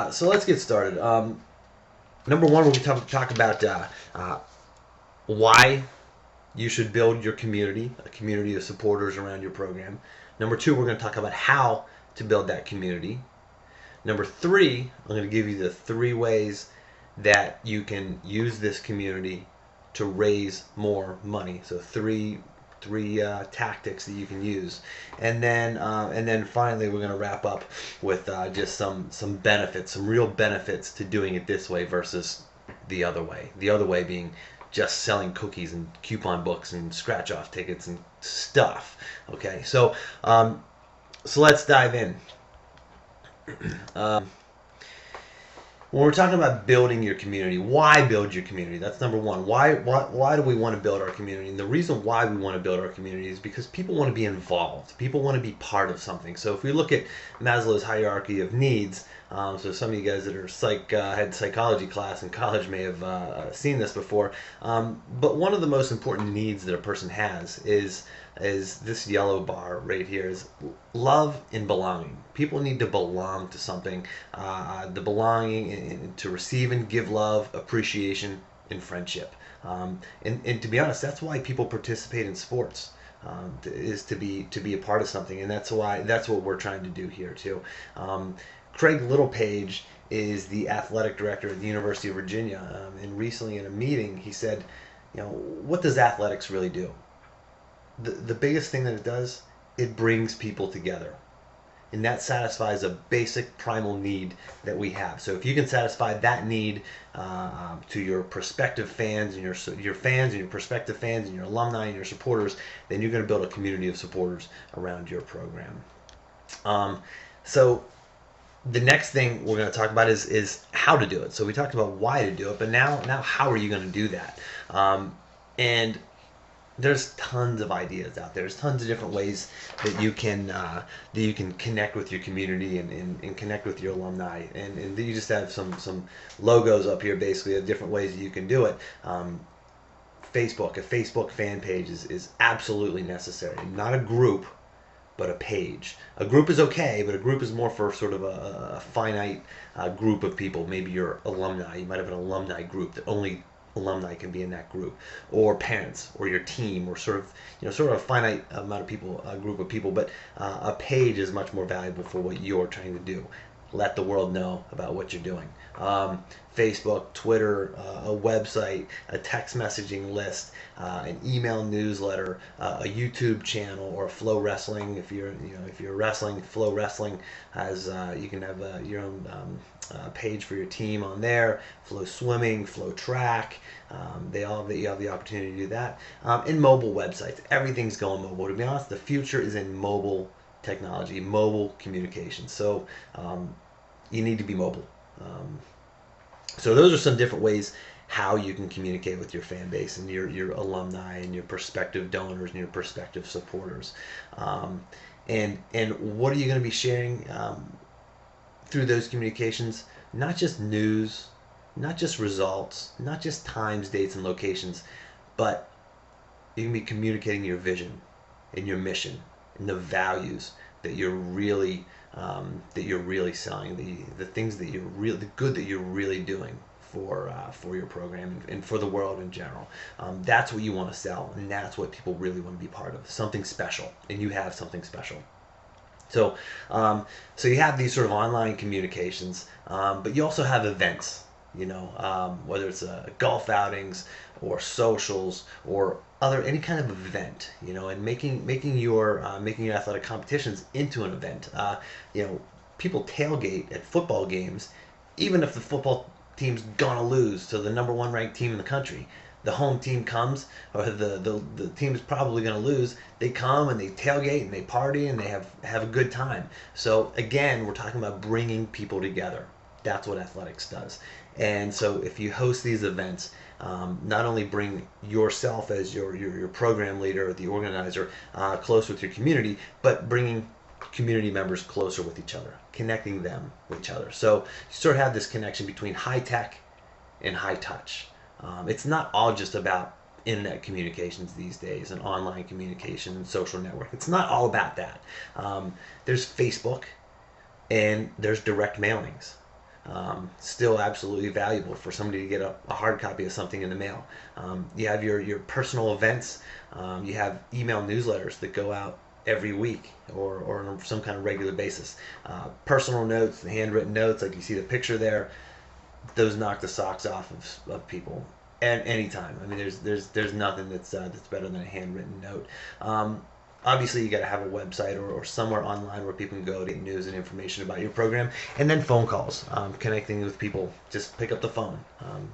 So let's get started. Number one, we're going to talk about why you should build your community, a community of supporters around your program. Number two, we're going to talk about how to build that community. Number three, I'm going to give you the three ways that you can use this community to raise more money. So three tactics that you can use, and then finally we're going to wrap up with just some benefits, some real benefits to doing it this way versus the other way. The other way being just selling cookies and coupon books and scratch off tickets and stuff. Okay, so let's dive in. um, when we're talking about building your community, why build your community? That's number one. Why do we want to build our community? And the reason why we want to build our community is because people want to be involved. People want to be part of something. So if we look at Maslow's hierarchy of needs, so some of you guys that are had psychology class in college may have seen this before. But one of the most important needs that a person has is this yellow bar right here, is love and belonging. People need to belong to something. The belonging and to receive and give love, appreciation, and friendship. And to be honest, that's why people participate in sports. Is to be a part of something, and that's what we're trying to do here too. Craig Littlepage is the athletic director at the University of Virginia, and recently in a meeting he said, what does athletics really do? The biggest thing that it does, it brings people together, and that satisfies a basic primal need that we have. So if you can satisfy that need to your prospective fans and your fans and your prospective fans and your alumni and your supporters, then you're going to build a community of supporters around your program. So the next thing we're going to talk about is how to do it. So we talked about why to do it, but now how are you going to do that? And there's tons of ideas out there. There's tons of different ways that you can connect with your community and connect with your alumni. And you just have some logos up here basically of different ways that you can do it. Facebook, a Facebook fan page is absolutely necessary. Not a group, but a page. A group is okay, but a group is more for sort of a finite group of people. Maybe your alumni. You might have an alumni group that only alumni can be in that group, or parents, or your team, or sort of a finite amount of people, a group of people. But a page is much more valuable for what you're trying to do. Let the world know about what you're doing. Facebook, Twitter, a website, a text messaging list, an email newsletter, a YouTube channel, or Flow Wrestling. If you're wrestling, Flow Wrestling has you can have your own page for your team on there. Flow Swimming, Flow Track, you have the opportunity to do that. In mobile websites, everything's going mobile. To be honest, the future is in mobile technology, mobile communication. So you need to be mobile. So those are some different ways how you can communicate with your fan base and your alumni and your prospective donors and your prospective supporters. And what are you going to be sharing through those communications? Not just news, not just results, not just times, dates, and locations, but you can be communicating your vision and your mission and the values that you're really selling, the things that the good that you're really doing for your program and for the world in general. That's what you want to sell, and that's what people really want to be part of. Something special, and you have something special. So you have these sort of online communications, but you also have events. Whether it's golf outings or socials or any kind of event, and making your athletic competitions into an event. People tailgate at football games, even if the football team's gonna lose to the number one ranked team in the country. The home team comes, or the team's probably gonna lose. They come and they tailgate and they party and they have a good time. So again, we're talking about bringing people together. That's what athletics does. And so if you host these events, not only bring yourself as your program leader or the organizer close with your community, but bringing community members closer with each other, connecting them with each other. So you sort of have this connection between high tech and high touch. It's not all just about internet communications these days and online communication and social network. It's not all about that. There's Facebook and there's direct mailings. still absolutely valuable for somebody to get a hard copy of something in the mail. You have your personal events. You have email newsletters that go out every week or on some kind of regular basis. Personal notes, the handwritten notes, like you see the picture there, those knock the socks off of people. And anytime, I mean, there's nothing that's better than a handwritten note. Obviously, you got to have a website or somewhere online where people can go to get news and information about your program, and then phone calls, connecting with people. Just pick up the phone.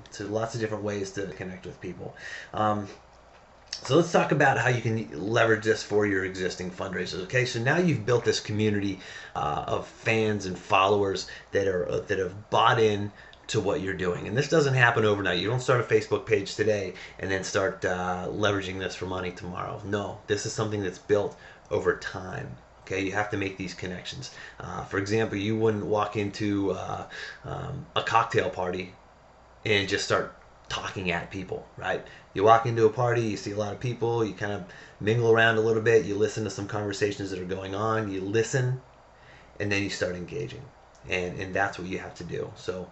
So lots of different ways to connect with people. So let's talk about how you can leverage this for your existing fundraisers. Okay, so now you've built this community of fans and followers that have bought in to what you're doing, and this doesn't happen overnight. You don't start a Facebook page today and then start leveraging this for money tomorrow. No, this is something that's built over time. Okay, you have to make these connections. For example, you wouldn't walk into a cocktail party and just start talking at people, right? You walk into a party, you see a lot of people, you kind of mingle around a little bit, you listen to some conversations that are going on, you listen, and then you start engaging. And that's what you have to do. So,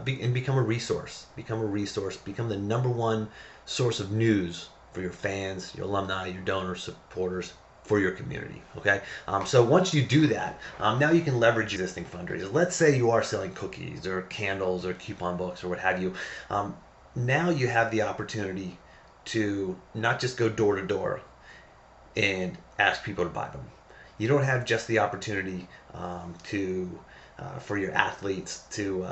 become a resource. Become a resource. Become the number one source of news for your fans, your alumni, your donors, supporters, for your community. Okay, so once you do that, now you can leverage existing fundraisers. Let's say you are selling cookies or candles or coupon books or what have you. Now you have the opportunity to not just go door to door and ask people to buy them. You don't have just the opportunity to for your athletes to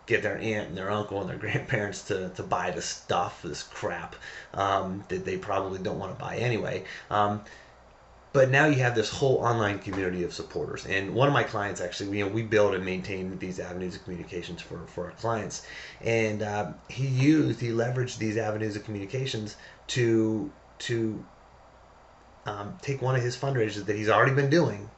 get their aunt and their uncle and their grandparents to buy the stuff, this crap that they probably don't want to buy anyway. But now you have this whole online community of supporters. And one of my clients actually, we build and maintain these avenues of communications for our clients. And he leveraged these avenues of communications to take one of his fundraisers that he's already been doing,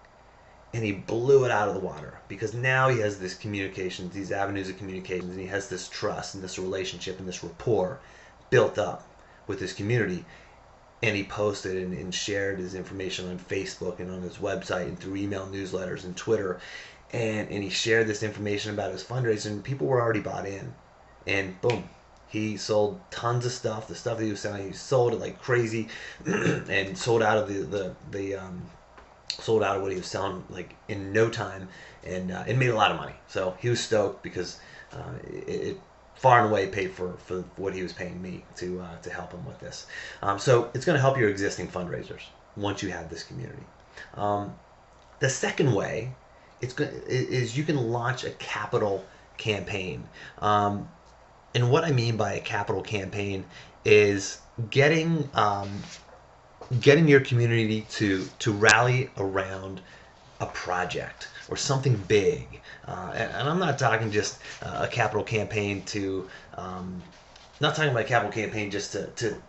and he blew it out of the water, because now he has this communications, these avenues of communications, and he has this trust and this relationship and this rapport built up with his community. And he posted and shared his information on Facebook and on his website and through email newsletters and Twitter, and he shared this information about his fundraiser, and people were already bought in, and boom, he sold tons of stuff. The stuff that he was selling, he sold it like crazy, and sold out of sold out of what he was selling like in no time, and made a lot of money. So he was stoked, because it far and away paid for what he was paying me to help him with this. So it's going to help your existing fundraisers once you have this community. The second way is you can launch a capital campaign. And what I mean by a capital campaign is getting your community to rally around a project or something big. And I'm not talking just a capital campaign not talking about a capital campaign just to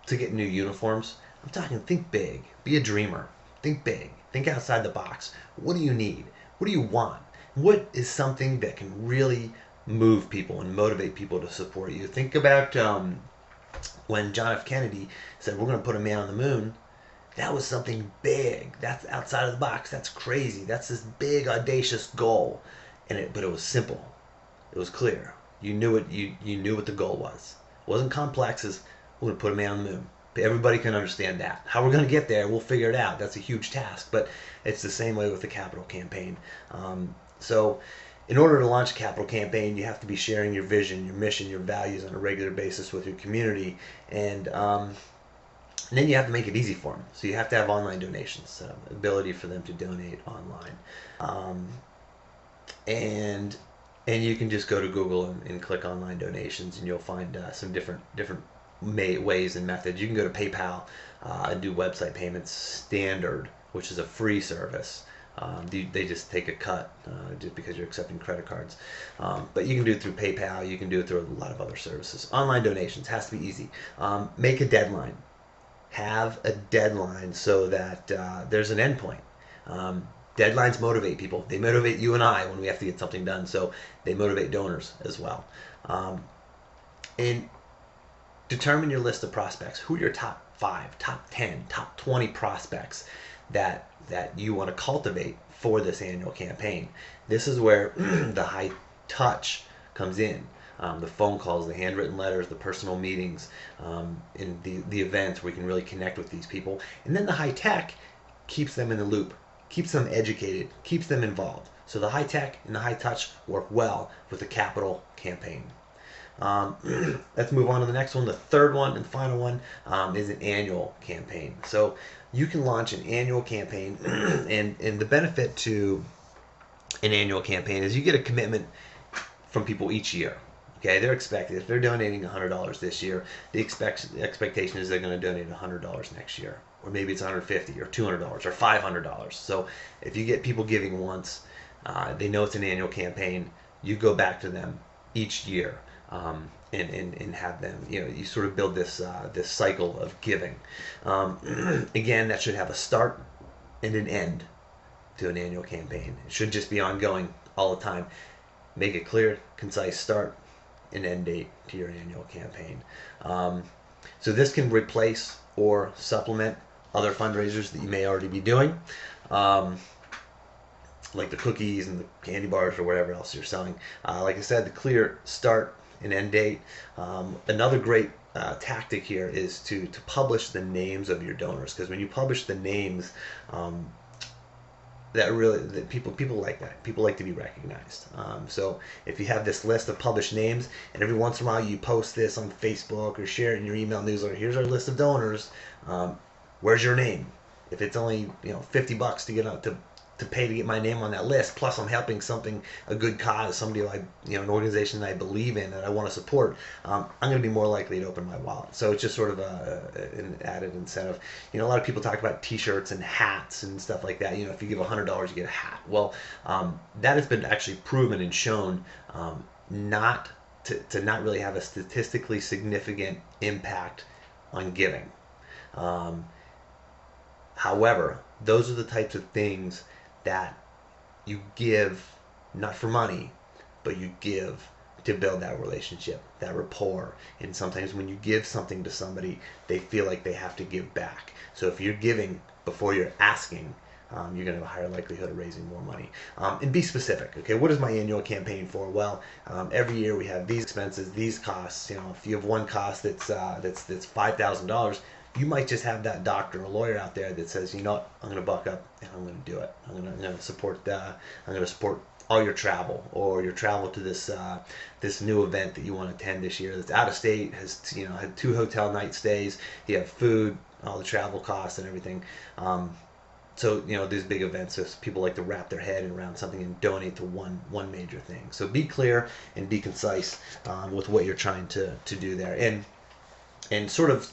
get new uniforms. I'm talking, think big, be a dreamer, think big, think outside the box. What do you need? What do you want? What is something that can really move people and motivate people to support you? Think about when John F. Kennedy said, we're going to put a man on the moon. That was something big. That's outside of the box. That's crazy. That's this big, audacious goal. But it was simple. It was clear. You knew it. You knew what the goal was. It wasn't complex. As we're going to put a man on the moon. Everybody can understand that. How we're going to get there, we'll figure it out. That's a huge task. But it's the same way with the capital campaign. So in order to launch a capital campaign, you have to be sharing your vision, your mission, your values on a regular basis with your community. And then you have to make it easy for them. So you have to have online donations, ability for them to donate online. And you can just go to Google and click online donations, and you'll find some different ways and methods. You can go to PayPal and do website payments standard, which is a free service. They just take a cut just because you're accepting credit cards. But you can do it through PayPal. You can do it through a lot of other services. Online donations has to be easy. Make a deadline. Have a deadline so that there's an endpoint. Deadlines motivate people. They motivate you and I when we have to get something done. So they motivate donors as well. And determine your list of prospects. Who are your top 5, top 10, top 20 prospects that you want to cultivate for this annual campaign. This is where the high touch comes in. The phone calls, the handwritten letters, the personal meetings, in the events where we can really connect with these people. And then the high tech keeps them in the loop, keeps them educated, keeps them involved. So the high tech and the high touch work well with the capital campaign. Let's move on to the next one. The third one and final one is an annual campaign. So you can launch an annual campaign, and the benefit to an annual campaign is you get a commitment from people each year. Okay, they're expected, if they're donating $100 this year, the expectation is they're going to donate $100 next year, or maybe it's $150 or $200 or $500. So if you get people giving once, they know it's an annual campaign. You go back to them each year, and have them. You sort of build this cycle of giving. Again, that should have a start and an end to an annual campaign. It should just be ongoing all the time. Make it clear, concise start and end date to your annual campaign. So this can replace or supplement other fundraisers that you may already be doing, like the cookies and the candy bars or whatever else you're selling. Like I said, the clear start and end date. Another great tactic here is to publish the names of your donors, because when you publish the names, that people like that. People like to be recognized. So if you have this list of published names, and every once in a while you post this on Facebook or share it in your email newsletter, here's our list of donors. Where's your name? If it's only $50 to get out to pay to get my name on that list, plus I'm helping a good cause, somebody an organization that I believe in, that I want to support, I'm going to be more likely to open my wallet. So it's just sort of an added incentive. A lot of people talk about t-shirts and hats and stuff like that. If you give $100, you get a hat. Well, that has been actually proven and shown not to not really have a statistically significant impact on giving. However, those are the types of things that you give not for money, but you give to build that relationship, that rapport. And sometimes when you give something to somebody, they feel like they have to give back. So if you're giving before you're asking, you're going to have a higher likelihood of raising more money. And be specific. Okay, what is my annual campaign for? Well, every year we have these expenses, these costs. If you have one cost that's $5,000, you might just have that doctor or lawyer out there that says, I'm going to buck up and I'm going to do it. I'm going to support all your travel, or your travel to this new event that you want to attend this year that's out of state, has had 2 hotel night stays, you have food, all the travel costs and everything. So these big events, so people like to wrap their head around something and donate to one major thing. So be clear and be concise with what you're trying to do there, and sort of